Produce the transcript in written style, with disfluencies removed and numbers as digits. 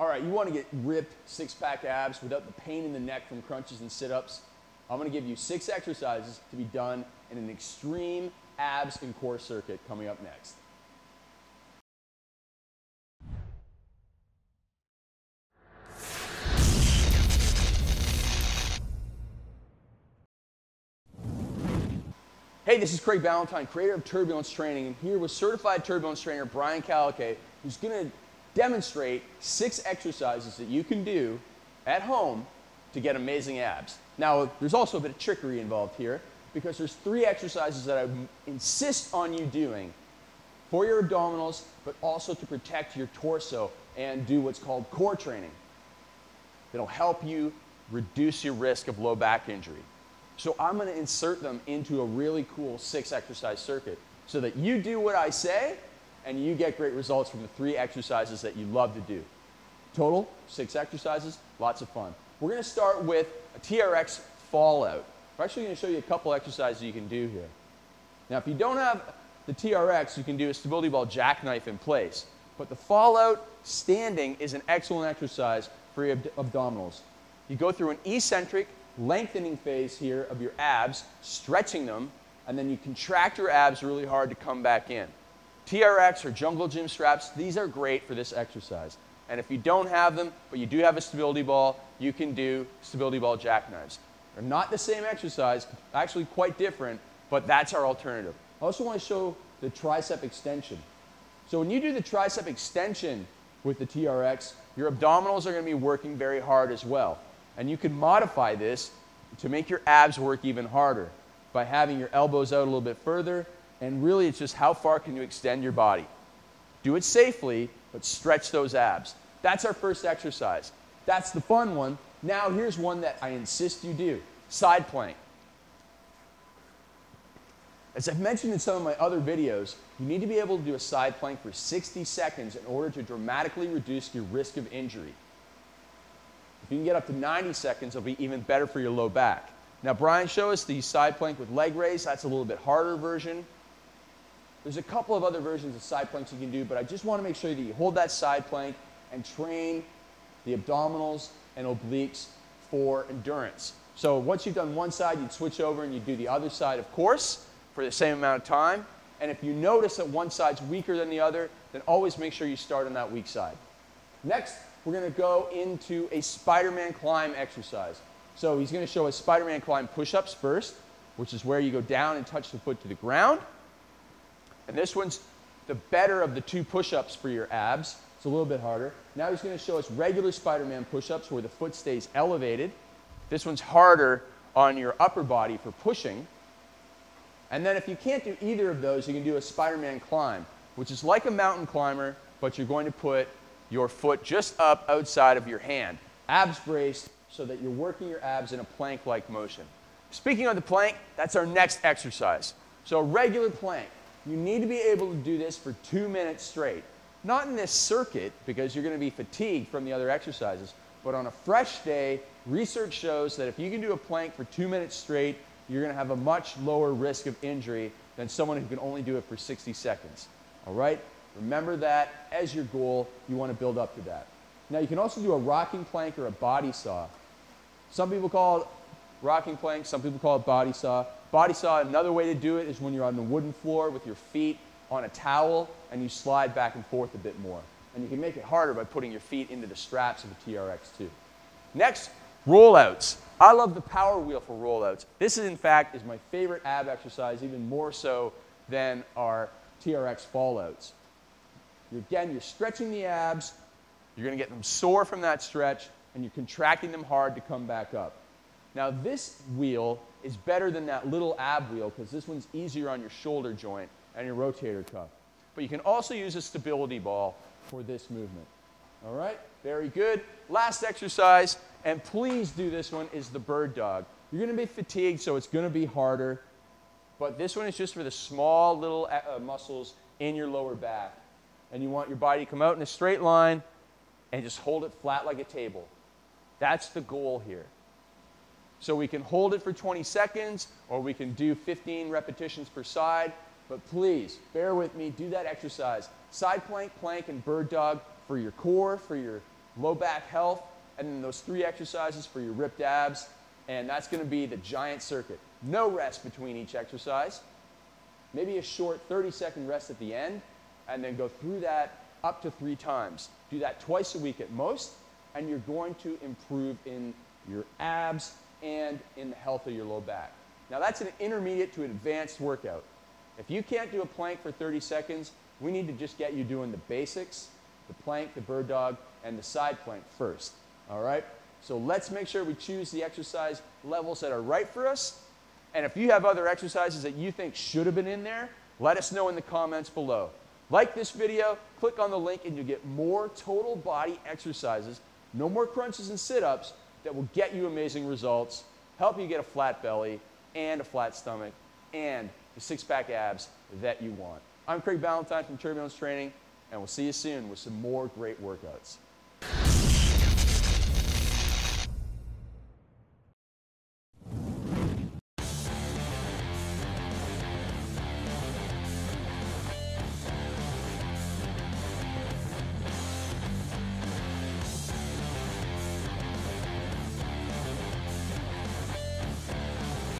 All right, you want to get ripped six-pack abs without the pain in the neck from crunches and sit-ups? I'm going to give you 6 exercises to be done in an extreme abs and core circuit coming up next. Hey, this is Craig Ballantyne, creator of Turbulence Training, and here with certified turbulence trainer Brian Calicay, who's going to demonstrate 6 exercises that you can do at home to get amazing abs. Now, there's also a bit of trickery involved here because there's 3 exercises that I insist on you doing for your abdominals, but also to protect your torso and do what's called core training. It'll help you reduce your risk of low back injury. So I'm going to insert them into a really cool 6 exercise circuit so that you do what I say and you get great results from the 3 exercises that you love to do. Total, 6 exercises, lots of fun. We're going to start with a TRX Fallout. We're actually going to show you a couple exercises you can do here. Now, if you don't have the TRX, you can do a stability ball jackknife in place. But the Fallout standing is an excellent exercise for your abdominals. You go through an eccentric lengthening phase here of your abs, stretching them, and then you contract your abs really hard to come back in. TRX or jungle gym straps, these are great for this exercise. And if you don't have them, but you do have a stability ball, you can do stability ball jackknives. They're not the same exercise, actually quite different, but that's our alternative. I also want to show the tricep extension. So when you do the tricep extension with the TRX, your abdominals are going to be working very hard as well. And you can modify this to make your abs work even harder by having your elbows out a little bit further, and really it's just how far can you extend your body. Do it safely, but stretch those abs. That's our first exercise. That's the fun one. Now here's one that I insist you do, side plank. As I've mentioned in some of my other videos, you need to be able to do a side plank for 60 seconds in order to dramatically reduce your risk of injury. If you can get up to 90 seconds, it'll be even better for your low back. Now, Brian showed us the side plank with leg raise. That's a little bit harder version. There's a couple of other versions of side planks you can do, but I just want to make sure that you hold that side plank and train the abdominals and obliques for endurance. So once you've done one side, you'd switch over and you'd do the other side, of course, for the same amount of time. And if you notice that one side's weaker than the other, then always make sure you start on that weak side. Next, we're going to go into a Spiderman climb exercise. So he's going to show us Spiderman climb push-ups first, which is where you go down and touch the foot to the ground. And this one's the better of the 2 push-ups for your abs. It's a little bit harder. Now he's going to show us regular Spiderman push-ups where the foot stays elevated. This one's harder on your upper body for pushing. And then if you can't do either of those, you can do a Spiderman climb, which is like a mountain climber, but you're going to put your foot just up outside of your hand. Abs braced so that you're working your abs in a plank-like motion. Speaking of the plank, that's our next exercise. So a regular plank, you need to be able to do this for 2 minutes straight. Not in this circuit because you're going to be fatigued from the other exercises, but on a fresh day, research shows that if you can do a plank for 2 minutes straight, you're going to have a much lower risk of injury than someone who can only do it for 60 seconds. All right? Remember that as your goal. You want to build up to that. Now, you can also do a rocking plank or a body saw. Some people call it rocking plank. Some people call it body saw. Body saw, another way to do it is when you're on the wooden floor with your feet on a towel and you slide back and forth a bit more. And you can make it harder by putting your feet into the straps of the TRX too. Next, rollouts. I love the power wheel for rollouts. This is, in fact, is my favorite ab exercise, even more so than our TRX Fallouts. Again, you're stretching the abs, you're going to get them sore from that stretch, and you're contracting them hard to come back up. Now, this wheel is better than that little ab wheel because this one's easier on your shoulder joint and your rotator cuff. But you can also use a stability ball for this movement. All right? Very good. Last exercise, and please do this one, is the bird dog. You're going to be fatigued, so it's going to be harder. But this one is just for the small little muscles in your lower back. And you want your body to come out in a straight line and just hold it flat like a table. That's the goal here. So we can hold it for 20 seconds, or we can do 15 repetitions per side. But please, bear with me, do that exercise. Side plank, plank, and bird dog for your core, for your low back health, and then those 3 exercises for your ripped abs, and that's going to be the giant circuit. No rest between each exercise. Maybe a short 30-second rest at the end, and then go through that up to 3 times. Do that twice a week at most, and you're going to improve in your abs and in the health of your low back. Now that's an intermediate to advanced workout. If you can't do a plank for 30 seconds, we need to just get you doing the basics, the plank, the bird dog, and the side plank first, all right? So let's make sure we choose the exercise levels that are right for us. And if you have other exercises that you think should have been in there, let us know in the comments below. Like this video, click on the link, and you'll get more total body exercises, no more crunches and sit-ups, that will get you amazing results, help you get a flat belly and a flat stomach, and the 6-pack abs that you want. I'm Craig Ballantyne from Turbulence Training, and we'll see you soon with some more great workouts.